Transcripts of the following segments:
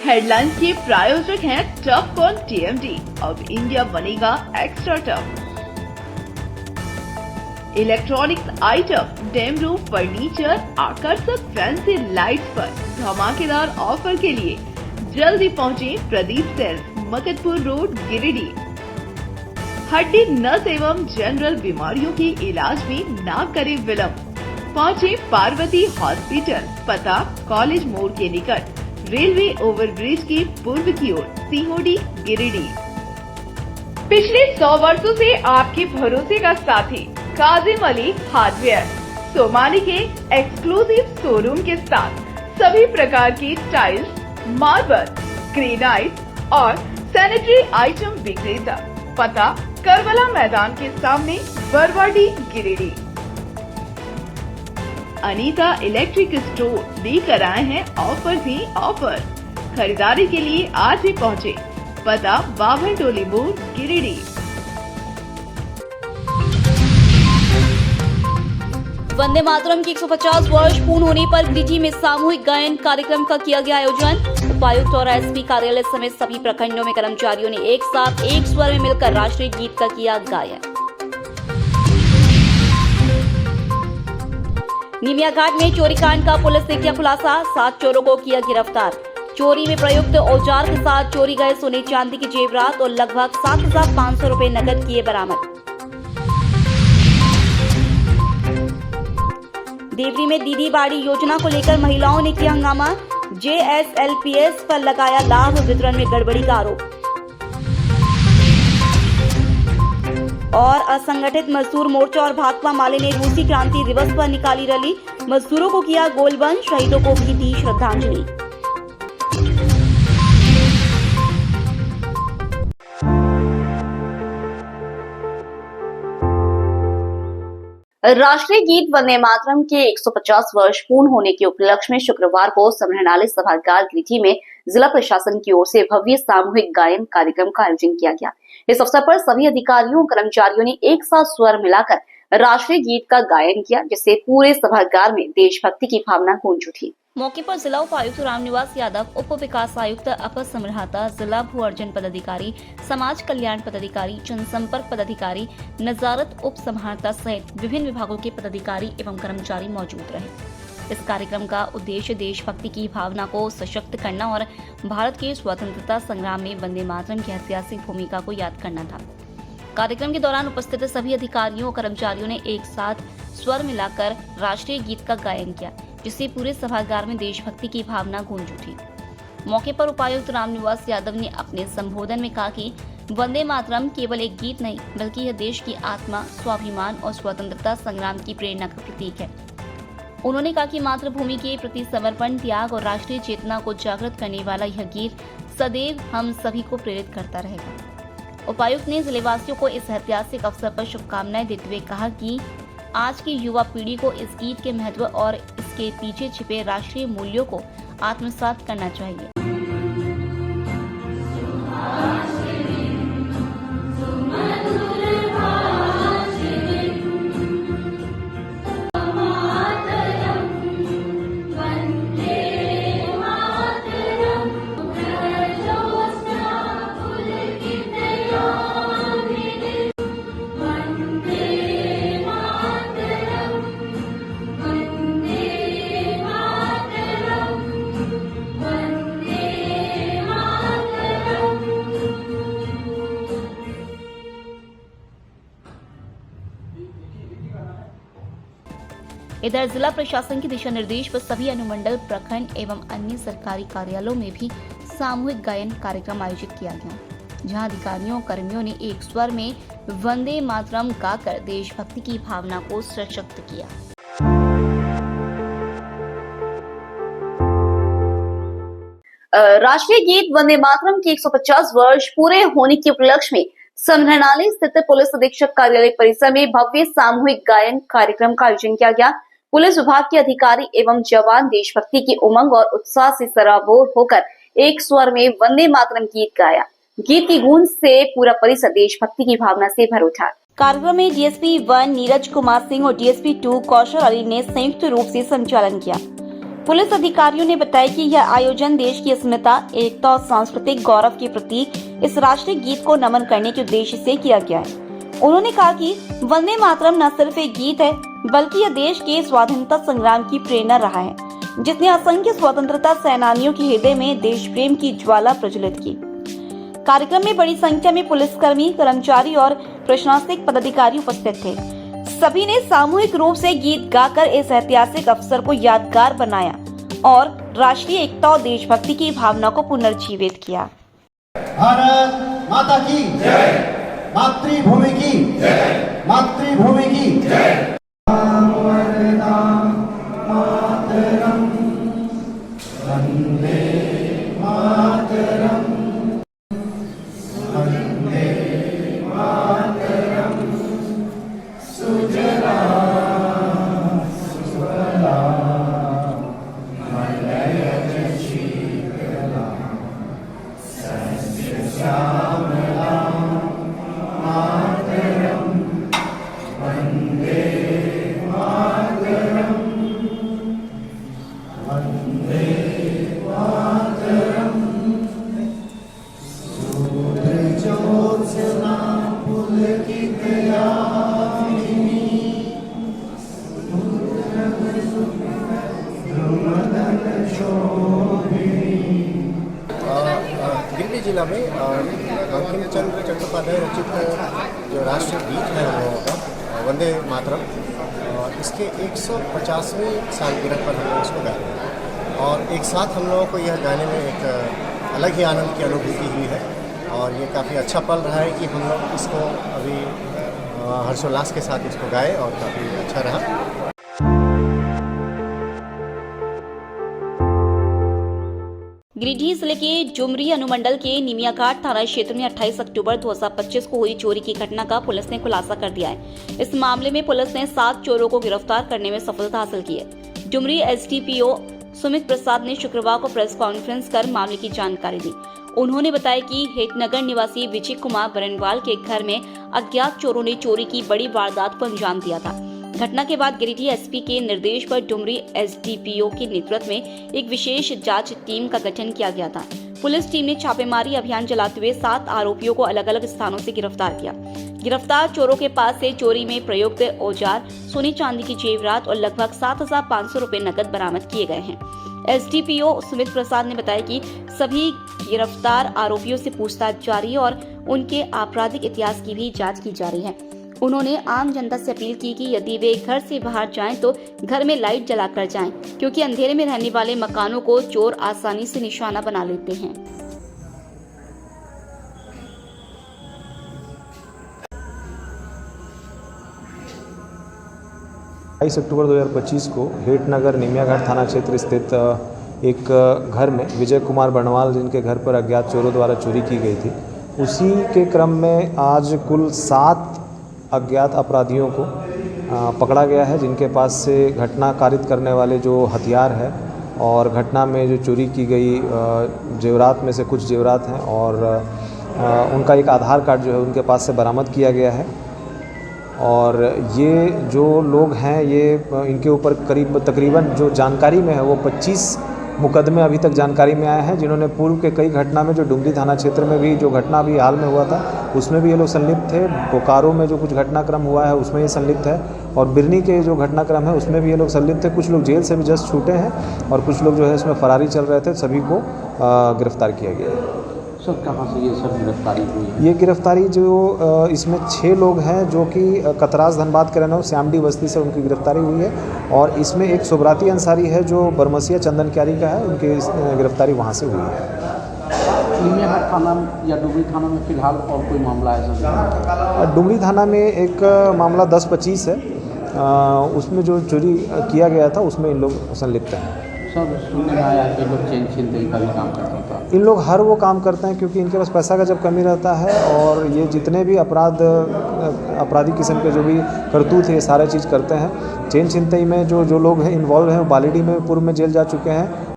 Headlines के प्रायोजक हैं टफ ऑन टीएमटी। अब इंडिया बनेगा extra tough. Electronics item, dam roof furniture, आकर्षक फैंसी लाइट्स पर धमाकेदार ऑफर के लिए जल्दी पहुंचे प्रदीप सेल्स, मकतपुर रोड, गिरिडीह। हड्डी, नस एवं जनरल बीमारियों के इलाज में ना करे विलंब। पहुंचे पार्वती हॉस्पिटल, पता कॉलेज मोड़ के निकट, रेलवे ओवरब्रिज के पूर्व की ओर, सीहोडी, गिरिडीह। पिछले 100 वर्षों से आपके भरोसे का साथी काजिम अली हार्डवेयर, सोमानी के एक्सक्लूसिव शोरूम के साथ सभी प्रकार की टाइल्स, मार्बल, ग्रेनाइट और सैनिटरी आइटम विक्रेता। पता करबला मैदान के सामने, बरवाडी, गिरिडीह। अनीता इलेक्ट्रिक स्टोर लेकर आए हैं ऑफर ही ऑफर। खरीदारी के लिए आज ही पहुंचे। पता बाभन टोली मोड़, गिरिडीह। वंदे मातरम की 150 वर्ष पूर्ण होने पर गिरिडीह में सामूहिक गायन कार्यक्रम का किया गया आयोजन। उपायुक्त और एसपी कार्यालय समेत सभी प्रखंडों में कर्मचारियों ने एक साथ एक स्वर में मिलकर राष्ट्रीय गीत का किया गायन। निमिया घाट में चोरी कांड का पुलिस ने किया खुलासा, 7 चोरों को किया गिरफ्तार। चोरी में प्रयुक्त औजार के साथ चोरी गए सोने चांदी के जेवरात और लगभग 7,500 रुपए नकद किए बरामद। देवरी में दीदी बाड़ी योजना को लेकर महिलाओं ने किया हंगामा, जेएसएलपीएस पर लगाया लाभ वितरण में गड़बड़ी का आरोप। और असंगठित मजदूर मोर्चा और भाकपा माले ने रूसी क्रांति दिवस पर निकाली रैली, मजदूरों को किया गोलबंद, शहीदों को भी दी श्रद्धांजलि। राष्ट्रीय गीत वंदे मातरम के 150 वर्ष पूर्ण होने के उपलक्ष्य में शुक्रवार को समरहनाली सभागार गिरिडीह में जिला प्रशासन की ओर से भव्य सामूहिक गायन कार्यक्रम का आयोजन किया गया। इस अवसर पर सभी अधिकारियों और कर्मचारियों ने एक साथ स्वर मिलाकर राष्ट्रीय गीत का गायन किया, जिससे पूरे सभागार में देशभक्ति की भावना गूंज उठी। मौके पर जिला उपायुक्त रामनिवास यादव, उप विकास आयुक्त अपर समरहाता, जिला भू अर्जन पदाधिकारी, समाज कल्याण पदाधिकारी, जनसंपर्क पदाधिकारी, नजारत उप समरहाता सहित विभिन्न विभागों के पदाधिकारी एवं कर्मचारी मौजूद रहे। इस कार्यक्रम का उद्देश्य देशभक्ति की भावना को सशक्त करना और भारत के स्वतंत्रता संग्राम में वंदे मातरम की ऐतिहासिक भूमिका को याद करना था। कार्यक्रम के दौरान उपस्थित सभी अधिकारियों और कर्मचारियों ने एक साथ स्वर मिलाकर राष्ट्रीय गीत का गायन किया, जिससे पूरे सभागार में देशभक्ति की भावना गूंज उठी। मौके पर उपायुक्त रामनिवास यादव ने अपने संबोधन में कहा कि वंदे मातरम केवल एक गीत नहीं, बल्कि यह देश की आत्मा, स्वाभिमान और स्वतंत्रता संग्राम की प्रेरणा का प्रतीक है। उन्होंने कहा कि मातृभूमि के प्रति समर्पण, त्याग और राष्ट्रीय चेतना को जागृत करने वाला यह गीत सदैव हम सभी को प्रेरित करता रहेगा। उपायुक्त ने जिलेवासियों को इस ऐतिहासिक अवसर पर शुभकामनाएं देते हुए कहा कि आज की युवा पीढ़ी को इस गीत के महत्व और इसके पीछे छिपे राष्ट्रीय मूल्यों को आत्मसात करना चाहिए। इधर जिला प्रशासन के दिशा निर्देश पर सभी अनुमंडल, प्रखंड एवं अन्य सरकारी कार्यालयों में भी सामूहिक गायन कार्यक्रम आयोजित किया गया, जहां अधिकारियों और कर्मियों ने एक स्वर में वंदे मातरम गाकर देशभक्ति की भावना को सशक्त किया। राष्ट्रीय गीत वंदे मातरम के 150 वर्ष पूरे होने के उपलक्ष्य में समरहनाली स्थित पुलिस अधीक्षक कार्यालय परिसर में भव्य सामूहिक गायन कार्यक्रम का आयोजन किया गया। पुलिस विभाग के अधिकारी एवं जवान देशभक्ति की उमंग और उत्साह से सराबोर होकर एक स्वर में वंदे मातरम गीत गाया। गीत की गूंज से पूरा परिसर देशभक्ति की भावना से भर उठा। कार्यक्रम में डीएसपी 1 नीरज कुमार सिंह और डीएसपी 2 कौशल अली ने संयुक्त रूप से संचालन किया। पुलिस अधिकारियों ने बताया कि यह आयोजन देश की अस्मिता, एकता और सांस्कृतिक गौरव के प्रतीक इस राष्ट्रीय गीत को नमन करने के उद्देश्य से किया गया है। उन्होंने कहा कि वंदे मातरम न सिर्फ एक गीत है, बल्कि यह देश के स्वाधीनता संग्राम की प्रेरणा रहा है, जिसने असंख्य स्वतंत्रता सेनानियों के हृदय में देश प्रेम की ज्वाला प्रज्वलित की। कार्यक्रम में बड़ी संख्या में पुलिसकर्मी, कर्मचारी और प्रशासनिक पदाधिकारी उपस्थित थे। सभी ने सामूहिक रूप से गीत गाकर इस ऐतिहासिक अवसर को यादगार बनाया और राष्ट्रीय एकता और देशभक्ति की भावना को पुनर्जीवित किया। भारत माता की जय, मातृभूमि की जय, मातृभूमि की जय। वंदे मातरम, वंदे मातरम, सुजलां सुफलां मलयज शीतलां सस्य श्यामलां मातरम, वंदे मातरम, वंदे मातरम। सूर्य ज्योत्स्ना पुलकित यामिनी, ध्रुवदन शोभिनी। गिरिडीह जिला में बंकिम चंद्र चट्टोपाध्याय रचित जो राष्ट्रीय गीत है हम लोगों का वंदे मातरम, इसके 150वीं सालगिरह पर हम लोग इसको गा रहे हैं और एक साथ हम लोगों को यह गाने में एक अलग ही आनंद की अनुभूति हुई है और ये काफ़ी अच्छा पल रहा है कि हम लोग इसको अभी हर्षोल्लास के साथ इसको गाए और काफ़ी अच्छा रहा। गिरिडीह जिले के डुमरी अनुमंडल के निमियाघाट थाना क्षेत्र में 28 अक्टूबर 2025 को हुई चोरी की घटना का पुलिस ने खुलासा कर दिया है। इस मामले में पुलिस ने 7 चोरों को गिरफ्तार करने में सफलता हासिल की है। डुमरी एसडीपीओ सुमित प्रसाद ने शुक्रवार को प्रेस कॉन्फ्रेंस कर मामले की जानकारी दी। उन्होंने बताया कि हेटनगर निवासी विजय कुमार बरनवाल के घर में अज्ञात चोरों ने चोरी की बड़ी वारदात को अंजाम दिया था। घटना के बाद गिरिडीह एसपी के निर्देश पर डुमरी एसडीपीओ के नेतृत्व में एक विशेष जांच टीम का गठन किया गया था। पुलिस टीम ने छापेमारी अभियान चलाते हुए 7 आरोपियों को अलग अलग स्थानों से गिरफ्तार किया। गिरफ्तार चोरों के पास से चोरी में प्रयुक्त औजार, सोने चांदी की जेवरात और लगभग 7,500 रुपए नकद बरामद किए गए हैं। एसडीपीओ सुमित प्रसाद ने बताया कि सभी गिरफ्तार आरोपियों से पूछताछ जारी है और उनके आपराधिक इतिहास की भी जांच की जा रही है। उन्होंने आम जनता से अपील की कि यदि वे घर से बाहर जाएं तो घर में लाइट जलाकर जाएं, क्योंकि अंधेरे में रहने वाले मकानों को चोर आसानी से निशाना बना लेते हैं। अक्टूबर 2025 को हेटनगर निमियाघाट थाना क्षेत्र स्थित एक घर में विजय कुमार बरनवाल जिनके घर पर अज्ञात चोरों द्वारा चोरी की गई थी, उसी के क्रम में आज कुल 7 अज्ञात अपराधियों को पकड़ा गया है, जिनके पास से घटना कारित करने वाले जो हथियार है और घटना में जो चोरी की गई जेवरात में से कुछ जेवरात हैं और उनका एक आधार कार्ड जो है उनके पास से बरामद किया गया है। और ये जो लोग हैं ये इनके ऊपर तकरीबन जो जानकारी में है वो 25 मुकदमे अभी तक जानकारी में आए हैं, जिन्होंने पूर्व के कई घटना में जो डुमरी थाना क्षेत्र में भी जो घटना अभी हाल में हुआ था उसमें भी ये लोग संलिप्त थे। बोकारो में जो कुछ घटनाक्रम हुआ है उसमें ये संलिप्त है और बिरनी के जो घटनाक्रम है उसमें भी ये लोग संलिप्त थे। कुछ लोग जेल से भी जस्ट छूटे हैं और कुछ लोग जो है इसमें फरारी चल रहे थे। सभी को गिरफ्तार किया गया है। सर कहाँ से ये सब गिरफ्तारी हुई है? ये गिरफ्तारी जो इसमें 6 लोग हैं जो कि कतरास धनबाद के रहने वाले श्यामडी बस्ती से उनकी गिरफ्तारी हुई है और इसमें एक सुब्राती अंसारी है जो बरमसिया चंदन क्यारी का है, उनकी गिरफ्तारी वहाँ से हुई है। निमियाघाट थाना या डुमरी थाना में फिलहाल और कोई मामला है सर? डुमरी थाना में एक मामला 10-25 है, उसमें जो चोरी किया गया था उसमें इन लोग संलिप्त हैं। सर सुनने में आया कि लोग चेन छीनते का भी काम करते हैं। इन लोग हर वो काम करते हैं क्योंकि इनके पास पैसा का जब कमी रहता है और ये जितने भी अपराधी किस्म के जो भी करतूत है ये सारे चीज़ करते हैं। चेन छिनतई में जो लोग हैं इन्वॉल्व हैं, बालीडी में पूर्व में जेल जा चुके हैं।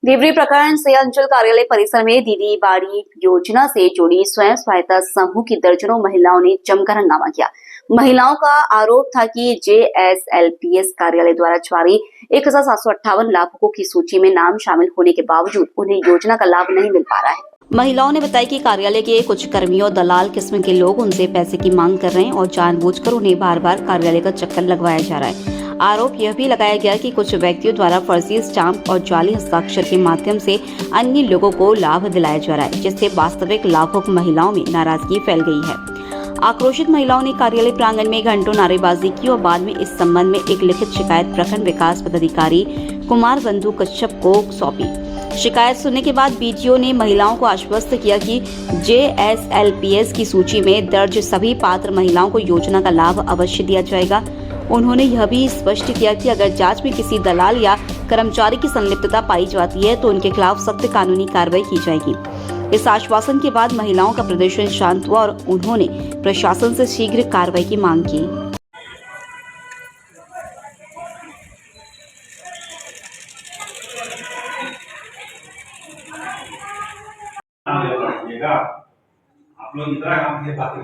देवरी प्रखंड से अंचल कार्यालय परिसर में दीदी बाड़ी योजना से जुड़ी स्वयं सहायता समूह की दर्जनों महिलाओं ने जमकर हंगामा किया। महिलाओं का आरोप था कि JSLPS कार्यालय द्वारा जारी 1758 लाभुकों की सूची में नाम शामिल होने के बावजूद उन्हें योजना का लाभ नहीं मिल पा रहा है। महिलाओं ने बताया कि कार्यालय के कुछ कर्मियों और दलाल किस्म के लोग उनसे पैसे की मांग कर रहे हैं और जानबूझकर उन्हें बार बार कार्यालय का चक्कर लगवाया जा रहा है। आरोप यह भी लगाया गया कि कुछ व्यक्तियों द्वारा फर्जी स्टाम्प और जाली हस्ताक्षर के माध्यम से अन्य लोगों को लाभ दिलाया जा रहा है, जिससे वास्तविक लाभुक महिलाओं में नाराजगी फैल गई है। आक्रोशित महिलाओं ने कार्यालय प्रांगण में घंटों नारेबाजी की और बाद में इस संबंध में एक लिखित शिकायत प्रखंड विकास पदाधिकारी कुमार बंधु कश्यप को सौंपी। शिकायत सुनने के बाद BDO ने महिलाओं को आश्वस्त किया कि JSLPS की सूची में दर्ज सभी पात्र महिलाओं को योजना का लाभ अवश्य दिया जाएगा। उन्होंने यह भी स्पष्ट किया कि अगर जांच में किसी दलाल या कर्मचारी की संलिप्तता पाई जाती है तो उनके खिलाफ सख्त कानूनी कार्रवाई की जाएगी। इस आश्वासन के बाद महिलाओं का प्रदर्शन शांत हुआ और उन्होंने प्रशासन से शीघ्र कार्रवाई की मांग की। आप लोग इतना काम के बातें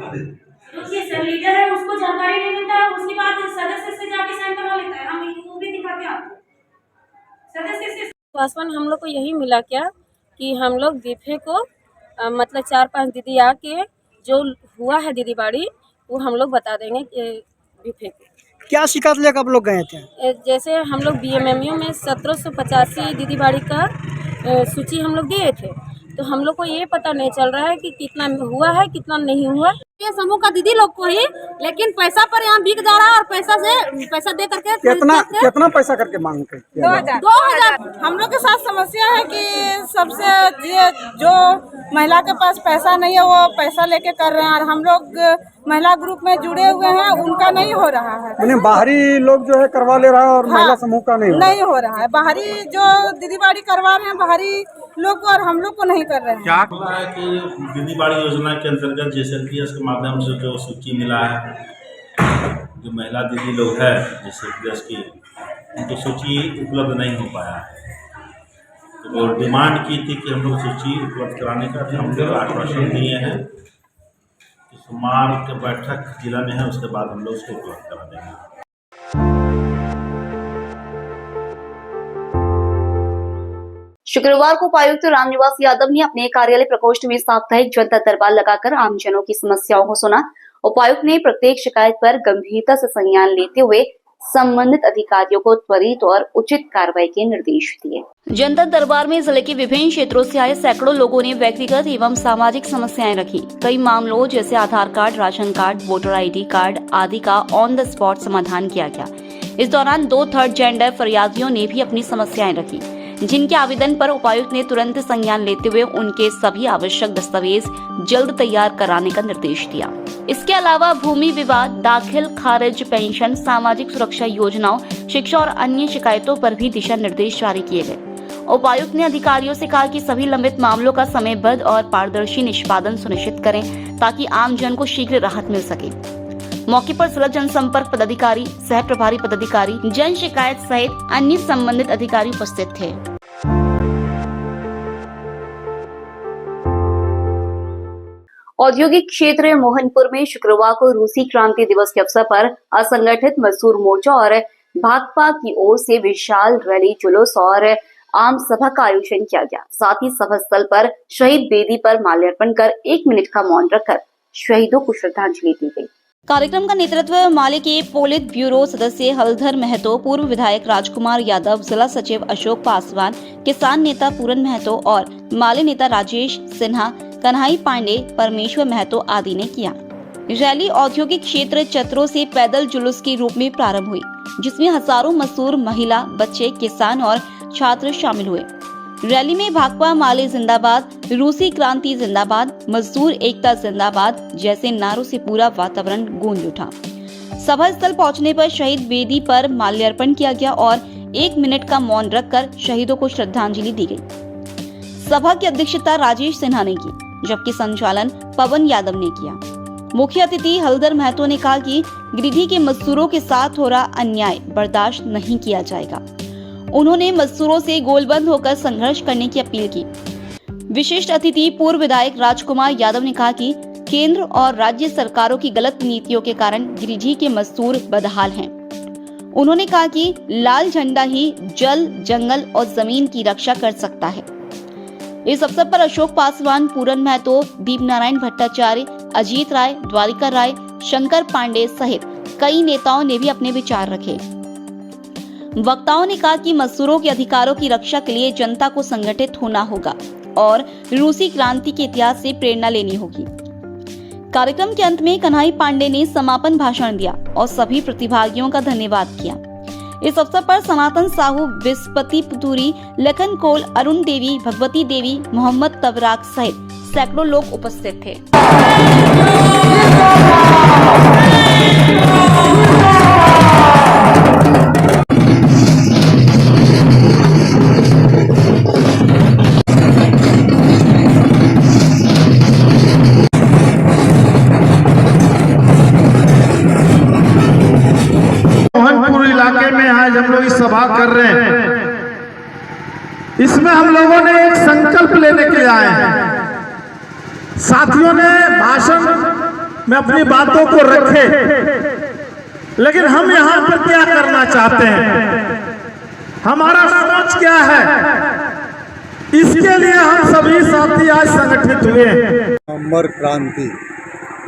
देखिए सर, लीडर है उसको जानकारी नहीं मिलता है, उसके बाद सदस्य से जाके साइन करवा लेता है। हम वो भी दिखाते हैं आपको सदस्य से। आश्वासन हम लोग को यही मिला क्या कि हम लोग दीपे को मतलब 4-5 दीदी आके जो हुआ है दीदी बाड़ी वो हम लोग बता देंगे दीपे को। क्या शिकायत लेकर आप लोग गए थे? जैसे हम लोग BMMU में 1785 दीदी बाड़ी का सूची हम लोग दिए थे, तो हम लोग को ये पता नहीं चल रहा है कि कितना हुआ है कितना नहीं हुआ। ये समूह का दीदी लोग को ही, लेकिन पैसा पर यहाँ बिक जा रहा है और पैसा दे करके कितना पैसा करके मांग कर 2000। हम लोग के साथ समस्या है कि सबसे जो महिला के पास पैसा नहीं है वो पैसा लेके कर रहे हैं और हम लोग महिला ग्रुप में जुड़े हुए हैं, उनका नहीं हो रहा है। बाहरी लोग जो है करवा ले रहा है और महिला समूह का नहीं हो रहा है। बाहरी जो दीदी बाड़ी करवा रहे हैं बाहरी लोग और हम लोग को नहीं कर रहे हैं। क्या हुआ है कि दीदी बाड़ी योजना के अंतर्गत JSLPS के माध्यम से जो सूची मिला है, जो महिला दीदी लोग है JSLPS की, उनकी सूची उपलब्ध नहीं हो पाया है। तो वो डिमांड की थी कि हम लोग सूची उपलब्ध कराने का हम लोग आश्वासन दिए हैं कि सोमवार के बैठक जिला में है, उसके बाद हम लोग उसको उपलब्ध करा देंगे। शुक्रवार को उपायुक्त रामनिवास यादव ने अपने कार्यालय प्रकोष्ठ में साप्ताहिक जनता दरबार लगाकर आमजनों की समस्याओं को सुना। उपायुक्त ने प्रत्येक शिकायत पर गंभीरता से संज्ञान लेते हुए संबंधित अधिकारियों को त्वरित और उचित कार्रवाई के निर्देश दिए। जनता दरबार में जिले के विभिन्न क्षेत्रों से आए सैकड़ों लोगों ने व्यक्तिगत एवं सामाजिक समस्याएं रखी। कई मामलों जैसे Aadhaar card, ration card, voter ID card आदि का ऑन द स्पॉट समाधान किया गया। इस दौरान 2 थर्ड जेंडर फरियादियों ने भी अपनी समस्याएं रखी, जिनके आवेदन पर उपायुक्त ने तुरंत संज्ञान लेते हुए उनके सभी आवश्यक दस्तावेज जल्द तैयार कराने का निर्देश दिया। इसके अलावा भूमि विवाद, दाखिल खारिज, पेंशन, सामाजिक सुरक्षा योजनाओं, शिक्षा और अन्य शिकायतों पर भी दिशा निर्देश जारी किए गए। उपायुक्त ने अधिकारियों से कहा कि सभी लंबित मामलों का समयबद्ध और पारदर्शी निष्पादन सुनिश्चित करें ताकि आम जन को शीघ्र राहत मिल सके। मौके पर जिला जनसंपर्क पदाधिकारी, सह प्रभारी पदाधिकारी, जन शिकायत सहित अन्य संबंधित अधिकारी उपस्थित थे। औद्योगिक क्षेत्र मोहनपुर में शुक्रवार को रूसी क्रांति दिवस के अवसर पर असंगठित मजदूर मोर्चा और भाकपा की ओर से विशाल रैली, जुलूस और आम सभा का आयोजन किया गया। साथ ही सभा स्थल पर शहीद बेदी पर माल्यार्पण कर 1 मिनट का मौन रखकर शहीदों को श्रद्धांजलि दी गई। कार्यक्रम का नेतृत्व माले के पोलित ब्यूरो सदस्य हलधर महतो, पूर्व विधायक राजकुमार यादव, जिला सचिव अशोक पासवान, किसान नेता पूरन महतो और माले नेता राजेश सिन्हा, कन्हाई पांडे, परमेश्वर महतो आदि ने किया। रैली औद्योगिक क्षेत्र चतरों से पैदल जुलूस के रूप में प्रारंभ हुई, जिसमें हजारों मजदूर, महिला, बच्चे, किसान और छात्र शामिल हुए। रैली में भाकपा माले जिंदाबाद, रूसी क्रांति जिंदाबाद, मजदूर एकता जिंदाबाद जैसे नारों से पूरा वातावरण गूंज उठा। सभा स्थल पहुंचने पर शहीद बेदी पर माल्यार्पण किया गया और 1 मिनट का मौन रखकर शहीदों को श्रद्धांजलि दी गई। सभा की अध्यक्षता राजेश सिन्हा ने की, जबकि संचालन पवन यादव ने किया। मुख्य अतिथि हलधर महतो ने कहा कि गिरिडीह के मजदूरों के साथ हो रहा अन्याय बर्दाश्त नहीं किया जाएगा। उन्होंने मजदूरों से गोलबंद होकर संघर्ष करने की अपील की। विशिष्ट अतिथि पूर्व विधायक राजकुमार यादव ने कहा कि केंद्र और राज्य सरकारों की गलत नीतियों के कारण गिरिडीह के मजदूर बदहाल हैं। उन्होंने कहा कि लाल झंडा ही जल, जंगल और जमीन की रक्षा कर सकता है। इस अवसर पर अशोक पासवान, पूरन महतो, दीप नारायण भट्टाचार्य, अजीत राय, द्वारिका राय, शंकर पांडे सहित कई नेताओं ने भी अपने विचार रखे। वक्ताओं ने कहा कि मजदूरों के अधिकारों की रक्षा के लिए जनता को संगठित होना होगा और रूसी क्रांति के इतिहास से प्रेरणा लेनी होगी। कार्यक्रम के अंत में कन्हई पांडे ने समापन भाषण दिया और सभी प्रतिभागियों का धन्यवाद किया। इस अवसर पर सनातन साहू, विस्पति पुतूरी, लखन कोल, अरुण देवी, भगवती देवी, मोहम्मद तबराक सहित सैकड़ों लोग उपस्थित थे। मोहनपुर इलाके में आज हम लोग इस सभा कर रहे हैं। इसमें हम लोगों ने एक संकल्प लेने के लिए आए हैं। साथियों ने भाषण में अपनी बातों को रखे, लेकिन हम यहाँ पर क्या करना चाहते हैं, हमारा सोच क्या है, इसके लिए हम सभी साथी आज संगठित हुए हैं। नवंबर क्रांति,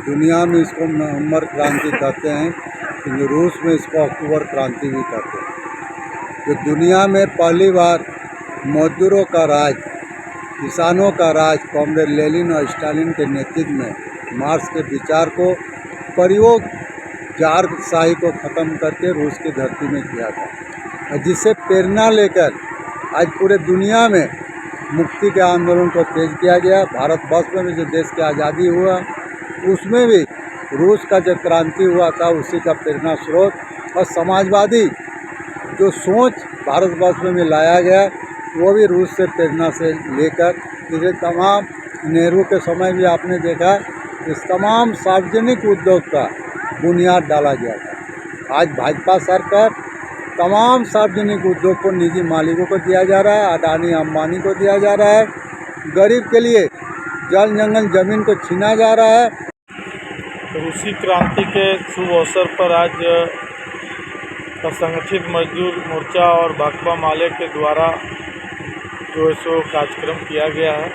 दुनिया में इसको नवंबर क्रांति कहते हैं, रूस में इसको अक्टूबर क्रांति भी कहते हैं। जो दुनिया में पहली बार मजदूरों का राज, किसानों का राज कॉमरेड लेनिन और स्टालिन के नेतृत्व में मार्क्स के विचार को प्रयोग जार शाही को ख़त्म करके रूस की धरती में किया था, और जिससे प्रेरणा लेकर आज पूरे दुनिया में मुक्ति के आंदोलन को तेज किया गया। भारतवर्ष में भी जो देश की आज़ादी हुआ, उसमें भी रूस का जो क्रांति हुआ था उसी का प्रेरणा स्रोत, और समाजवादी जो सोच भारतवर्ष में भी लाया गया वो भी रूस से प्रेरणा से लेकर इसे तमाम नेहरू के समय भी आपने देखा इस तमाम सार्वजनिक उद्योग का बुनियाद डाला गया था। आज भाजपा सरकार तमाम सार्वजनिक उद्योग को निजी मालिकों को दिया जा रहा है, अडानी अंबानी को दिया जा रहा है, गरीब के लिए जल जंगल जमीन को छीना जा रहा है। रूसी क्रांति के शुभ अवसर पर आज असंगठित मजदूर मोर्चा और भाकपा माले के द्वारा जो है सो कार्यक्रम किया गया है।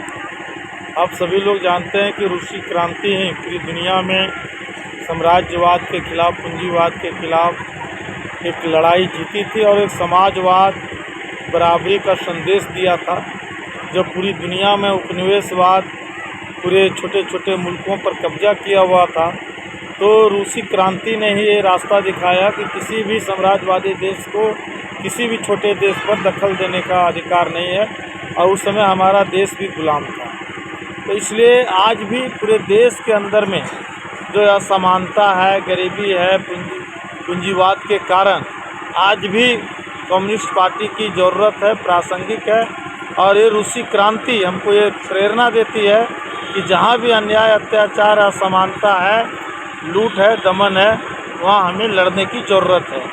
आप सभी लोग जानते हैं कि रूसी क्रांति ही पूरी दुनिया में साम्राज्यवाद के खिलाफ, पूंजीवाद के खिलाफ एक लड़ाई जीती थी और एक समाजवाद, बराबरी का संदेश दिया था। जब पूरी दुनिया में उपनिवेशवाद पूरे छोटे छोटे मुल्कों पर कब्जा किया हुआ था, तो रूसी क्रांति ने ही ये रास्ता दिखाया कि किसी भी साम्राज्यवादी देश को किसी भी छोटे देश पर दखल देने का अधिकार नहीं है, और उस समय हमारा देश भी गुलाम था। तो इसलिए आज भी पूरे देश के अंदर में जो असमानता है, गरीबी है, पूंजीवाद के कारण आज भी कम्युनिस्ट पार्टी की ज़रूरत है, प्रासंगिक है। और ये रूसी क्रांति हमको ये प्रेरणा देती है कि जहाँ भी अन्याय, अत्याचार, असमानता है, लूट है, दमन है, वहाँ हमें लड़ने की ज़रूरत है।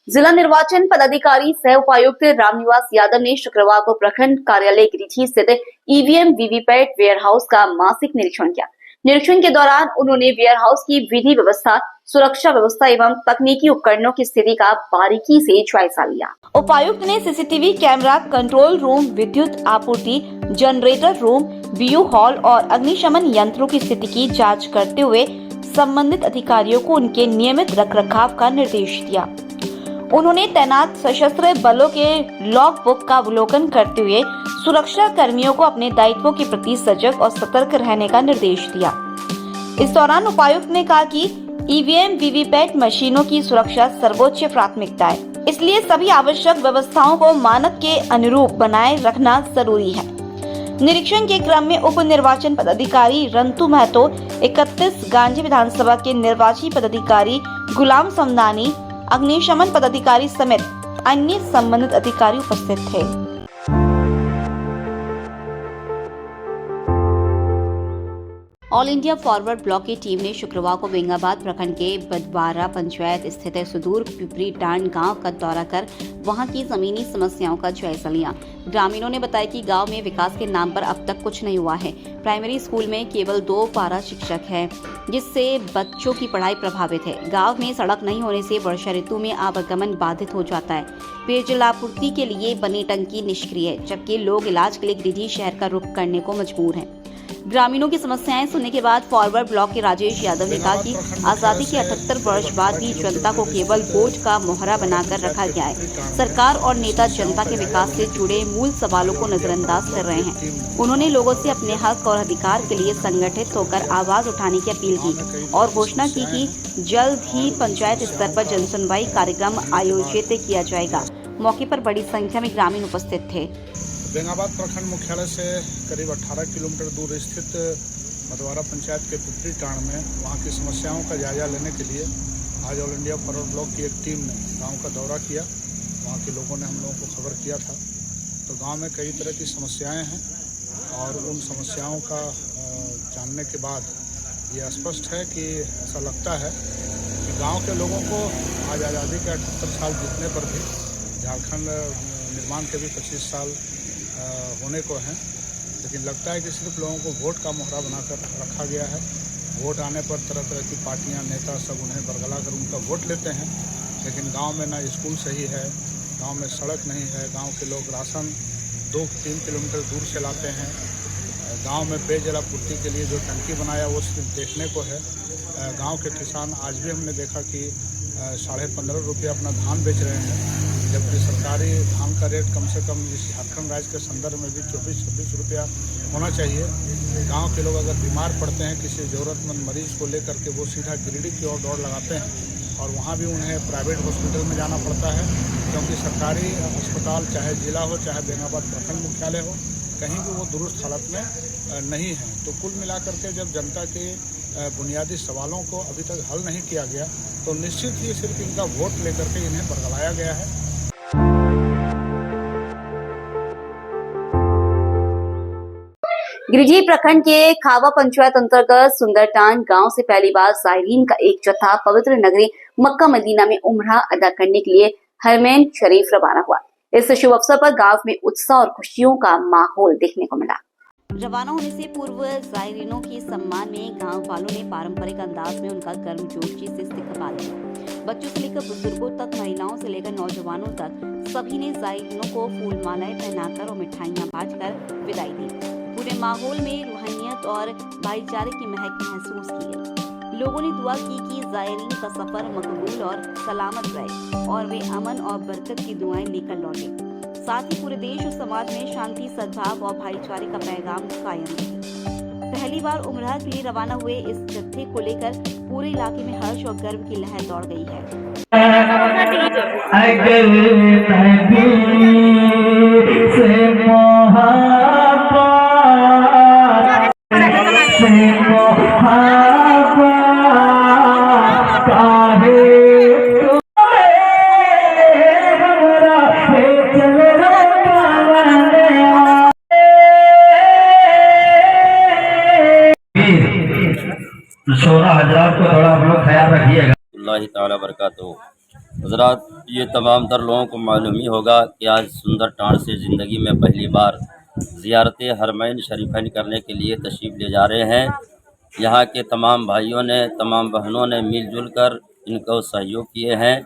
जिला निर्वाचन पदाधिकारी सह उपायुक्त रामनिवास यादव ने शुक्रवार को प्रखंड कार्यालय गिरिडीह स्थित ईवीएम वीवीपैट वेयरहाउस का मासिक निरीक्षण किया। निरीक्षण के दौरान उन्होंने वेयरहाउस की विधि व्यवस्था, सुरक्षा व्यवस्था एवं तकनीकी उपकरणों की स्थिति का बारीकी से जायजा लिया। उपायुक्त ने सीसीटीवी कैमरा, कंट्रोल रूम, विद्युत आपूर्ति, जनरेटर रूम, बीयू हॉल और अग्निशमन यंत्रों की स्थिति की जाँच करते हुए संबंधित अधिकारियों को उनके नियमित रखरखाव का निर्देश दिया। उन्होंने तैनात सशस्त्र बलों के लॉग बुक का अवलोकन करते हुए सुरक्षा कर्मियों को अपने दायित्वों के प्रति सजग और सतर्क रहने का निर्देश दिया। इस दौरान उपायुक्त ने कहा कि ईवीएम वीवीपैट मशीनों की सुरक्षा सर्वोच्च प्राथमिकता है, इसलिए सभी आवश्यक व्यवस्थाओं को मानक के अनुरूप बनाए रखना जरूरी है। निरीक्षण के क्रम में उप निर्वाचन पदाधिकारी रंतु महतो, 31 गांधी विधानसभा के निर्वाची पदाधिकारी गुलाम समदानी, अग्निशमन पदाधिकारी समेत अन्य संबंधित अधिकारी उपस्थित थे। ऑल इंडिया फॉरवर्ड ब्लॉक की टीम ने शुक्रवार को बेंगाबाद प्रखंड के बदवारा पंचायत स्थित सुदूर पिपरी टांड गांव का दौरा कर वहां की जमीनी समस्याओं का जायजा लिया। ग्रामीणों ने बताया कि गांव में विकास के नाम पर अब तक कुछ नहीं हुआ है। प्राइमरी स्कूल में केवल 2 पारा शिक्षक है, जिससे बच्चों की पढ़ाई प्रभावित है। गांव में सड़क नहीं होने से वर्षा ऋतु में आवागमन बाधित हो जाता है। पेयजल आपूर्ति के लिए बनी टंकी निष्क्रिय है, जबकि लोग इलाज के लिए गिरिडीह शहर का रुख करने को मजबूर हैं। ग्रामीणों की समस्याएं सुनने के बाद फॉरवर्ड ब्लॉक के राजेश यादव ने कहा कि आजादी के 78 वर्ष बाद भी जनता को केवल वोट का मोहरा बनाकर रखा गया है। सरकार और नेता जनता के विकास से जुड़े मूल सवालों को नजरअंदाज कर रहे हैं। उन्होंने लोगों से अपने हक और अधिकार के लिए संगठित होकर आवाज उठाने की अपील की और घोषणा की कि जल्द ही पंचायत स्तर पर जनसुनवाई कार्यक्रम आयोजित किया जाएगा। मौके पर बड़ी संख्या में ग्रामीण उपस्थित थे। बेंगाबाद प्रखंड मुख्यालय से करीब 18 किलोमीटर दूर स्थित बदवारा पंचायत के पिपरी टांड में वहाँ की समस्याओं का जायजा लेने के लिए आज ऑल इंडिया फॉरवर्ड ब्लॉक की एक टीम ने गांव का दौरा किया। वहाँ के लोगों ने हम लोगों को खबर किया था। तो गांव में कई तरह की समस्याएं हैं और उन समस्याओं का जानने के बाद ये स्पष्ट है कि ऐसा लगता है कि गाँव के लोगों को आज आज़ादी के 78 साल बीतने पर भी झारखंड निर्माण के भी 25 साल होने को हैं, लेकिन लगता है कि सिर्फ लोगों को वोट का मोहरा बनाकर रखा गया है। वोट आने पर तरह तरह की पार्टियां, नेता सब उन्हें बरगला कर उनका वोट लेते हैं, लेकिन गांव में ना स्कूल सही है, गांव में सड़क नहीं है, गांव के लोग राशन 2-3 किलोमीटर दूर से लाते हैं। गांव में पेयजल आपूर्ति के लिए जो टंकी बनाया वो सिर्फ देखने को है। गाँव के किसान आज भी हमने देखा कि 15.5 रुपये अपना धान बेच रहे हैं, जबकि सरकारी धान का रेट कम से कम इस झारखंड राज्य के संदर्भ में भी 24-26 रुपया होना चाहिए। गांव के लोग अगर बीमार पड़ते हैं किसी ज़रूरतमंद मरीज को लेकर के वो सीधा गिरिडीह की ओर दौड़ लगाते हैं और वहां भी उन्हें प्राइवेट हॉस्पिटल में जाना पड़ता है, क्योंकि सरकारी अस्पताल चाहे जिला हो चाहे बेंगाबाद प्रखंड मुख्यालय हो, कहीं भी वो दुरुस्त हालत में नहीं है। तो कुल मिलाकर के जब जनता के बुनियादी सवालों को अभी तक हल नहीं किया गया तो निश्चित ही सिर्फ इनका वोट लेकर के इन्हें बरगलाया गया है। गिरिडीह प्रखंड के खावा पंचायत अंतर्गत सुंदरटांड गांव से पहली बार ज़ायरीन का एक जत्था पवित्र नगरी मक्का मदीना में उम्रा अदा करने के लिए हरमैन शरीफ रवाना हुआ। इस शुभ अवसर पर गांव में उत्साह और खुशियों का माहौल देखने को मिला। रवाना होने से पूर्व ज़ायरीनों के सम्मान में गांव वालों ने पारंपरिक अंदाज में उनका गर्मजोशी से इस्तकबाल किया। बच्चों से लेकर बुजुर्गों तक, महिलाओं से लेकर नौजवानों तक सभी ने ज़ायरीनों को फूल मालाएं पहनाकर और मिठाइयां बांटकर विदाई दी। पूरे माहौल में रूहानियत और भाईचारे की महक महसूस की गई। लोगों ने दुआ की कि ज़ायरीन का सफर मकबूल और सलामत रहे और वे अमन और बरकत की दुआएं लेकर लौटे। साथ ही पूरे देश और समाज में शांति, सद्भाव और भाईचारे का पैगाम कायम रहे। पहली बार उम्रा के लिए रवाना हुए इस जत्थे को लेकर पूरे इलाके में हर्ष और गर्व की लहर दौड़ गई है। को थोड़ा आप लोग ख्याल रखिएगा। अल्लाह ताला बरकातहू। हज़रात, ये तमाम तर लोगों को मालूम ही होगा कि आज सुंदरटांड से ज़िंदगी में पहली बार ज़ियारत हरमैन शरीफैन करने के लिए तशरीफ़ ले जा रहे हैं। यहाँ के तमाम भाइयों ने, तमाम बहनों ने मिलजुल कर इनको सहयोग किए हैं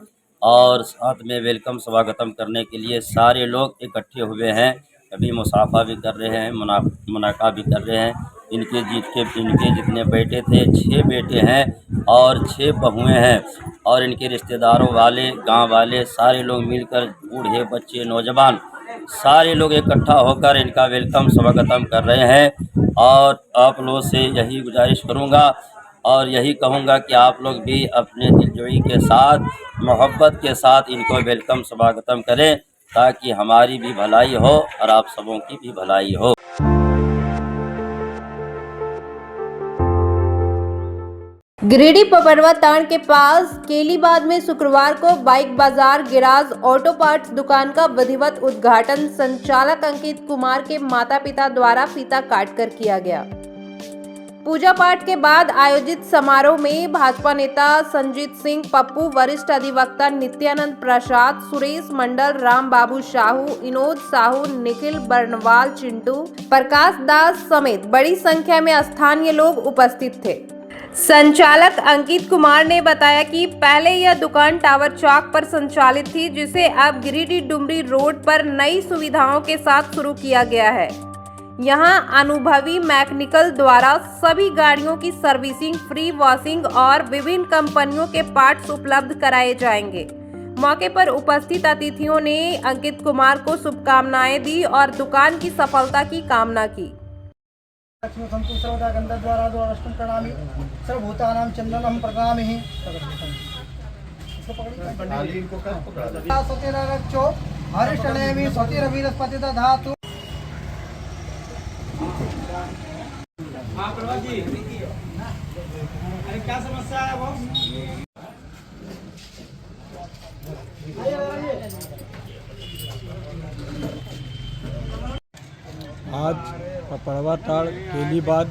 और साथ में वेलकम स्वागतम करने के लिए सारे लोग इकट्ठे हुए हैं। कभी मुसाफा भी कर रहे हैं, मुनाका भी कर रहे हैं। इनके जितने बेटे थे 6 बेटे हैं और 6 बहुएँ हैं और इनके रिश्तेदारों वाले, गांव वाले सारे लोग मिलकर, बूढ़े बच्चे नौजवान सारे लोग इकट्ठा होकर इनका वेलकम स्वागतम कर रहे हैं। और आप लोगों से यही गुजारिश करूंगा और यही कहूंगा कि आप लोग भी अपने दिलजोई के साथ, मोहब्बत के साथ इनको वेलकम स्वागतम करें, ताकि हमारी भी भलाई हो और आप सबों की भी भलाई हो। गिरिडीह पबरवा तांड के पास केलीबाद में शुक्रवार को बाइक बाजार, गैराज, ऑटो पार्ट्स दुकान का विधिवत उद्घाटन संचालक अंकित कुमार के माता पिता द्वारा फीता काटकर किया गया। पूजा पाठ के बाद आयोजित समारोह में भाजपा नेता संजीत सिंह पप्पू, वरिष्ठ अधिवक्ता नित्यानंद प्रसाद, सुरेश मंडल, राम बाबू साहू, विनोद साहू, निखिल बर्नवाल, चिंटू, प्रकाश दास समेत बड़ी संख्या में स्थानीय लोग उपस्थित थे। संचालक अंकित कुमार ने बताया कि पहले यह दुकान टावर चौक पर संचालित थी, जिसे अब गिरिडीह डुमरी रोड पर नई सुविधाओं के साथ शुरू किया गया है। यहां अनुभवी मैकेनिकल द्वारा सभी गाड़ियों की सर्विसिंग, फ्री वॉशिंग और विभिन्न कंपनियों के पार्ट्स उपलब्ध कराए जाएंगे। मौके पर उपस्थित अतिथियों ने अंकित कुमार को शुभकामनाएं दी और दुकान की सफलता की कामना की। प्रणामी सर्वभूतानां चंदनम प्रणामि सतिरक्षो हरिष्ठनेमि सतिरवीरस्पति दधातु। अरे क्या समस्या है बॉस? आज पपड़वा टाड़ केलीबाद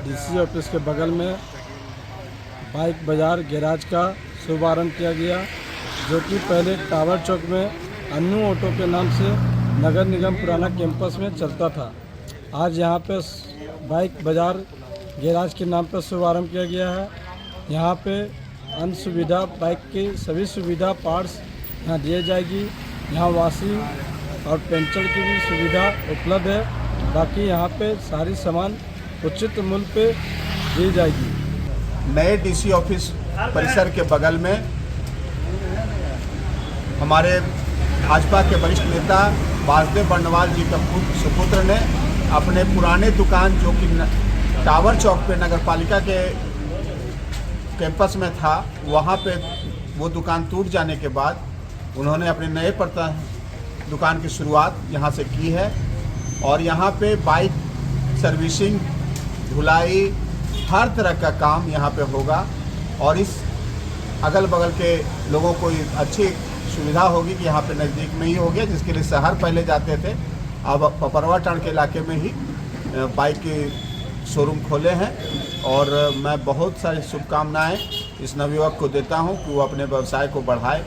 डीसी ऑफिस के बगल में बाइक बाजार गैराज का शुभारंभ किया गया, जो कि पहले टावर चौक में अन्नू ऑटो के नाम से नगर निगम पुराना कैंपस में चलता था। आज यहाँ पे बाइक बाजार गैराज के नाम पर शुभारंभ किया गया है। यहाँ पे अन्य सुविधा, बाइक की सभी सुविधा, पार्ट्स यहाँ दिए जाएगी। यहाँ वॉशिंग और पंचर की भी सुविधा उपलब्ध है। बाकी यहाँ पे सारी सामान उचित मूल्य पे दी जाएगी। नए डीसी ऑफिस परिसर के बगल में हमारे भाजपा के वरिष्ठ नेता वासुदेव बर्नवाल जी का सुपुत्र ने अपने पुराने दुकान, जो कि टावर चौक पे नगर पालिका के कैंपस में था, वहाँ पे वो दुकान टूट जाने के बाद उन्होंने अपने नए दुकान की शुरुआत यहाँ से की है। और यहाँ पे बाइक सर्विसिंग, धुलाई, हर तरह का काम यहाँ पे होगा। और इस अगल बगल के लोगों को अच्छी सुविधा होगी कि यहाँ पे नज़दीक में ही हो गया, जिसके लिए शहर पहले जाते थे, अब पपरवा टाड़ के इलाके में ही बाइक के शोरूम खोले हैं। और मैं बहुत सारी शुभकामनाएं इस नवयुवक को देता हूं कि वो अपने व्यवसाय को बढ़ाए